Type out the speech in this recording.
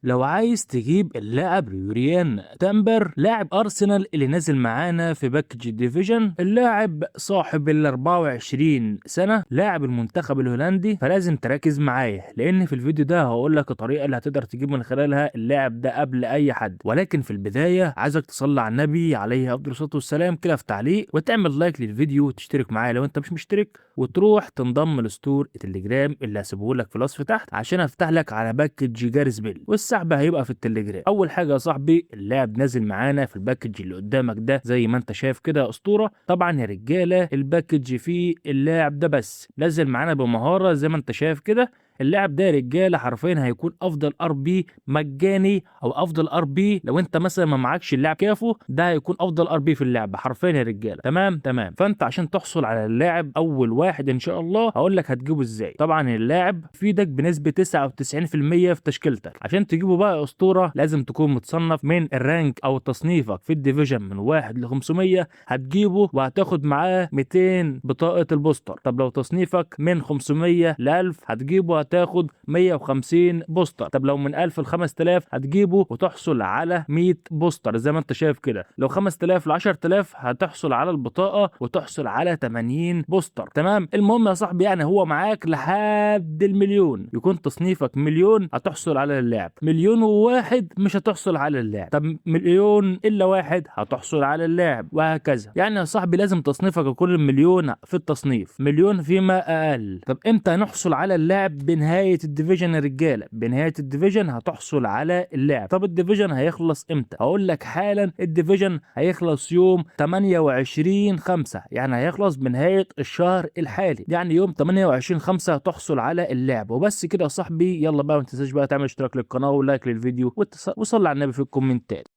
لو عايز تجيب اللاعب يوريان تامبر لاعب ارسنال اللي نازل معانا في باكج ديفيجن، اللاعب صاحب ال 24 سنه، لاعب المنتخب الهولندي، فلازم تركز معايا لان في الفيديو ده هقول لك الطريقه اللي هتقدر تجيب من خلالها اللاعب ده قبل اي حد. ولكن في البدايه عايزك تصلي على النبي عليه افضل الصلاه والسلام كده في تعليق، وتعمل لايك للفيديو وتشترك معايا لو انت مش مشترك، وتروح تنضم لستور التليجرام اللي هسيبه لك في الوصف تحت عشان افتح لك على باكج جاريث بيل، والسحب هيبقى في التليجرام. اول حاجه يا صاحبي اللاعب نازل معانا في الباكج اللي قدامك ده زي ما انت شايف كده اسطوره. طبعا يا رجاله الباكج فيه اللاعب ده بس نازل معانا بمهاره زي ما انت شايف كده. اللاعب ده يا رجاله حرفيا هيكون افضل ار بي مجاني، او افضل ار بي لو انت مثلا ما معكش اللاعب كافو، ده هيكون افضل ار بي في اللعبه حرفيا يا رجاله. تمام. فانت عشان تحصل على اللاعب اول واحد ان شاء الله هقول لك هتجيبه ازاي. طبعا اللاعب فيدك بنسبه 99% في تشكيلتك. عشان تجيبه بقى يا اسطوره لازم تكون متصنف من الرانك او تصنيفك في الديفيجن من 1 ل 500، هتجيبه وهتاخد معاه 200 بطاقه البوستر. طب لو تصنيفك من 500 ل 1000 هتجيبه هتاخد 150 بوستر. طب لو من 1000 ل 5000 هتجيبه وتحصل على 100 بوستر زي ما انت شايف كده. لو 5000 ل 10000 هتحصل على البطاقه وتحصل على 80 بوستر. تمام. المهم يا صاحبي يعني هو معاك لحد المليون، يكون تصنيفك مليون هتحصل على اللاعب، مليون وواحد مش هتحصل على اللاعب، طب مليون الا واحد هتحصل على اللاعب، وهكذا. يعني يا صاحبي لازم تصنيفك يكون مليون في التصنيف، مليون فيما اقل. طب امتى هنحصل على اللاعب؟ بنهايه الديفيجن يا رجاله، بنهايه الديفيجن هتحصل على اللاعب. طب الديفيجن هيخلص امتى؟ هقول لك حالا. الديفيجن هيخلص يوم 28/5، يعني هيخلص بنهايه الشهر الحالي، يعني يوم 28/5 تحصل على اللاعب. وبس كده يا صاحبي، يلا بقى ما تنساش بقى تعمل اشتراك للقناه ولايك للفيديو وصلي على النبي في الكومنتات.